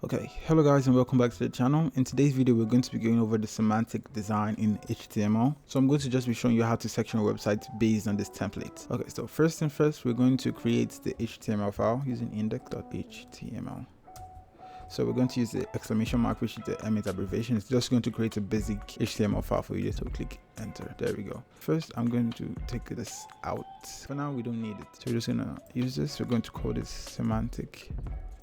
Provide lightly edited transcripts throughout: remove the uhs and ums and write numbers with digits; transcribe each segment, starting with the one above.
Okay, hello guys and welcome back to the channel. In today's video we're going to be going over the semantic design in HTML. So I'm going to just be showing you how to section your website based on this template. Okay, so first thing first, we're going to create the HTML file using index.html. So we're going to use the exclamation mark, which is the M8 abbreviation. It's just going to create a basic HTML file for you. So click enter. There we go. First, I'm going to take this out. For now, we don't need it. So we're just going to use this. We're going to call this semantic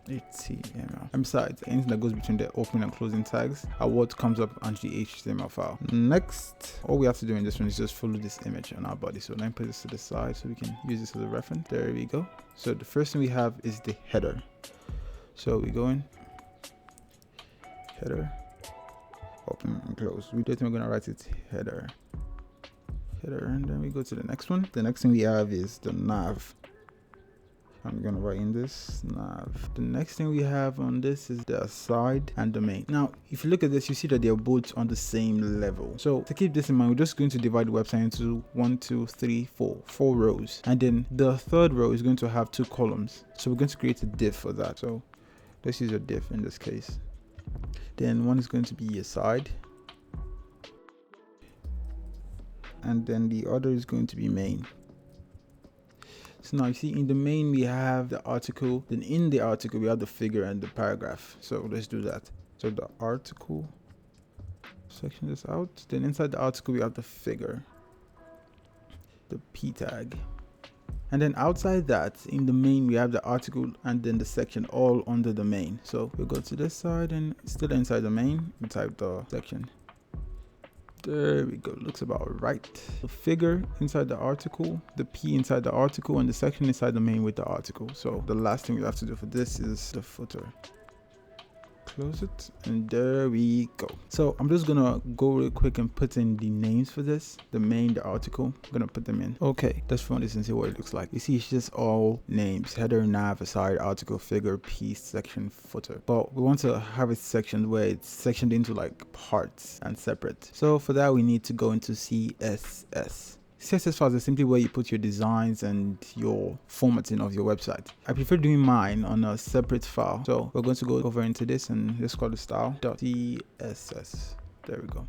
HTML. And besides, anything that goes between the opening and closing tags are what comes up on the HTML file. Next, all we have to do in this one is just follow this image on our body. So let me put this to the side so we can use this as a reference. There we go. So the first thing we have is the header. So we go in, header, open and close. We're going to write it header, and then we go to the next one. The next thing we have is the nav. I'm gonna write in this nav. The next thing we have on this is the aside and the main. Now, if you look at this, you see that they are both on the same level. So to keep this in mind, we're just going to divide the website into 4 rows. And then the third row is going to have 2 columns. So we're going to create a div for that. So let's use a div in this case. Then one is going to be aside. And then the other is going to be main. So now you see in the main we have the article, then in the article we have the figure and the paragraph. So let's do that. So the article, section this out, then inside the article we have the figure, the p tag, and then outside that in the main we have the article and then the section all under the main. So we go to this side and still inside the main we type the section. There we go, looks about right. The figure inside the article, the P inside the article, and the section inside the main with the article. So the last thing we have to do for this is the footer. Close it, and there we go. So I'm just gonna go real quick and put in the names for this, the main, the article. I'm gonna put them in. Okay, let's run this and see what it looks like. You see it's just all names: header, nav, aside, article, figure, piece, section, footer. But we want to have it sectioned where it's sectioned into like parts and separate. So for that we need to go into CSS. CSS files are simply where you put your designs and your formatting of your website. I prefer doing mine on a separate file. So we're going to go over into this and let's call it style.css. There we go.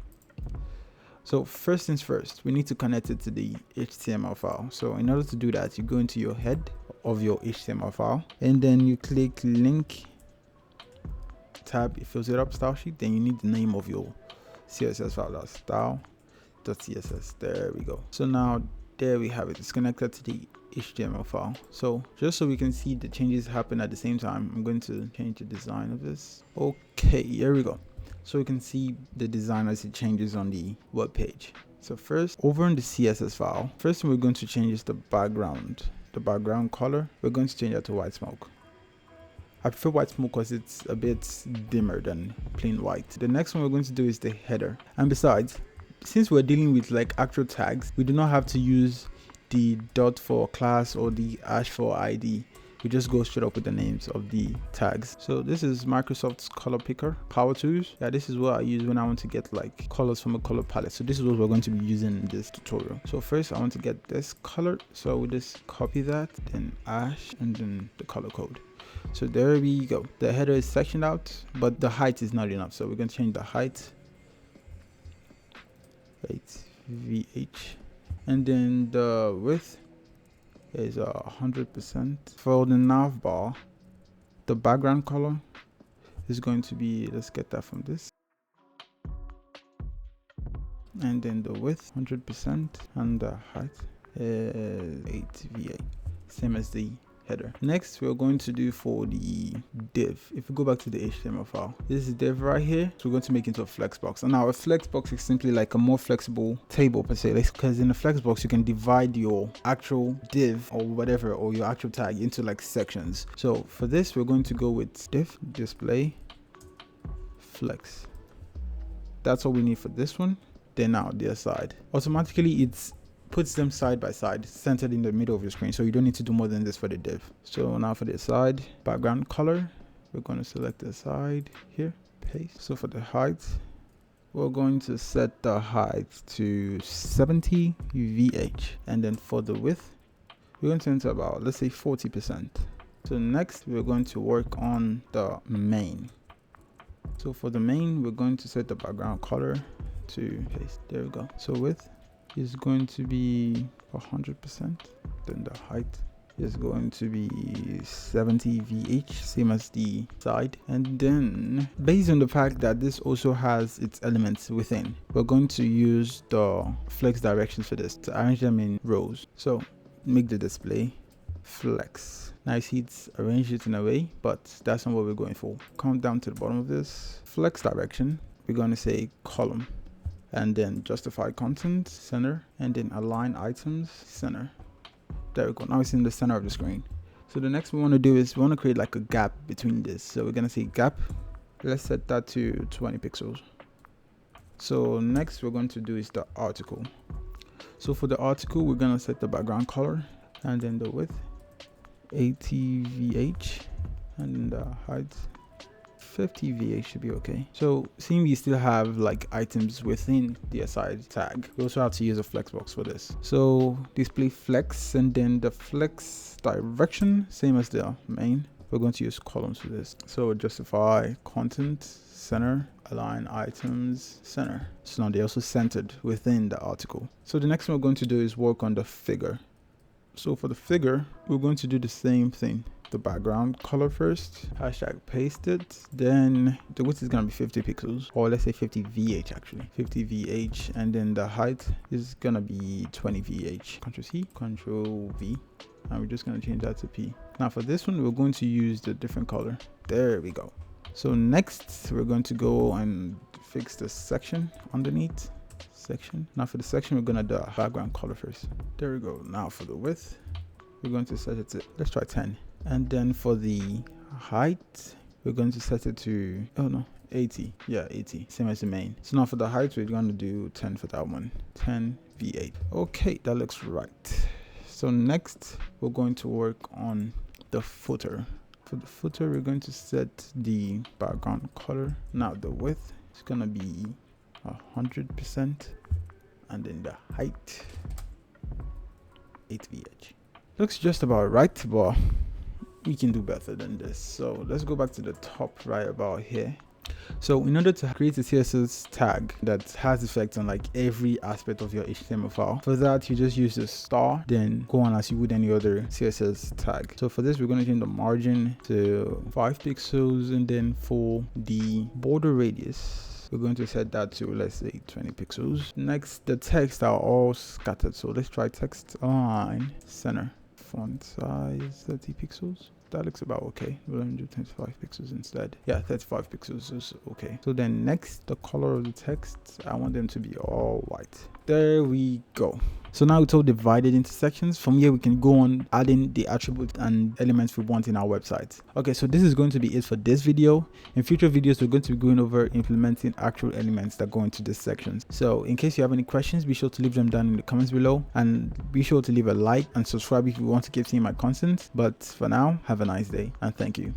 So first things first, we need to connect it to the HTML file. So in order to do that, you go into your head of your HTML file and then you click link tab. It fills it up, style sheet. Then you need the name of your CSS file, that's style.css. There we go. So now there we have it. It's connected to the HTML file. So just so we can see the changes happen at the same time, I'm going to change the design of this. Okay, here we go. So we can see the design as it changes on the web page. So first, over in the CSS file, first thing we're going to change is the background color. We're going to change that to white smoke. I prefer white smoke because it's a bit dimmer than plain white. The next one we're going to do is the header. And besides, since we're dealing with like actual tags, we do not have to use the dot for class or the hash for ID. We just go straight up with the names of the tags. So this is Microsoft's color picker, power tools. Yeah, this is what I use when I want to get like colors from a color palette. So this is what we're going to be using in this tutorial. So first I want to get this color. So we just copy that, then hash, and then the color code. So there we go. The header is sectioned out, but the height is not enough. So we're going to change the height. 8VH, and then the width is 100%. For the nav bar, the background color is going to be, let's get that from this, and then the width 100% and the height is 8VA, same as the header. Next we're going to do for the div. If we go back to the HTML file, this is div right here. So we're going to make it into a flex box. And now a flex box is simply like a more flexible table per se, because in a flex box you can divide your actual div or whatever, or your actual tag into like sections. So for this we're going to go with div display flex. That's all we need for this one. Then now the aside, automatically it's puts them side by side, centered in the middle of your screen, so you don't need to do more than this for the div. So now for the aside background color, we're going to select the aside here, paste. So for the height, we're going to set the height to 70 VH, and then for the width we're going to enter about, let's say, 40%. So next we're going to work on the main. So for the main, we're going to set the background color to paste. There we go. So width is going to be 100%. Then the height is going to be 70 VH, same as the side. And then based on the fact that this also has its elements within, we're going to use the flex directions for this to arrange them in rows. So make the display flex. Now you see it's arranged it in a way, but that's not what we're going for. Come down to the bottom of this flex direction. We're going to say column, and then justify content center, and then align items center. There we go. Now it's in the center of the screen. So the next we want to do is we want to create like a gap between this. So we're going to say gap. Let's set that to 20 pixels. So next we're going to do is the article. So for the article, we're going to set the background color, and then the width 80 VH, and then the height 50 VH should be okay. So seeing we still have like items within the aside tag, we also have to use a flex box for this. So display flex, and then the flex direction, same as the main. We're going to use columns for this. So justify content center, align items center. So now they're also centered within the article. So the next thing we're going to do is work on the figure. So for the figure, we're going to do the same thing. The background color first, hashtag paste it, then the width is going to be 50 pixels, or let's say 50 VH actually, 50 VH, and then the height is going to be 20 VH. Ctrl C, Ctrl V, and we're just going to change that to P. Now for this one, we're going to use the different color. There we go. So next, we're going to go and fix the section underneath. Section. Now for the section, we're going to do a background color first. There we go. Now for the width, we're going to set it to, let's try 10. And then for the height, we're going to set it to, 80. Yeah, 80, same as the main. So now for the height, we're going to do 10 for that one. 10 V8. Okay, that looks right. So next, we're going to work on the footer. For the footer, we're going to set the background color. Now the width is going to be 100%, and then the height 8 VH. Looks just about right, but we can do better than this. So let's go back to the top right about here. So in order to create a CSS tag that has effects on like every aspect of your HTML file, for that you just use the star, then go on as you would any other CSS tag. So for this, we're going to change the margin to 5 pixels, and then for the border radius, we're going to set that to, let's say, 20 pixels. Next, the text are all scattered. So let's try text align center. Font size 30 pixels. That looks about okay. We're going to do 35 pixels instead. Yeah, 35 pixels is okay. So then next, the color of the text, I want them to be all white. There we go. So now it's all divided into sections. From here, we can go on adding the attributes and elements we want in our website. Okay, so this is going to be it for this video. In future videos, we're going to be going over implementing actual elements that go into these sections. So in case you have any questions, be sure to leave them down in the comments below, and be sure to leave a like and subscribe if you want to keep seeing my content. But for now, have a nice day and thank you.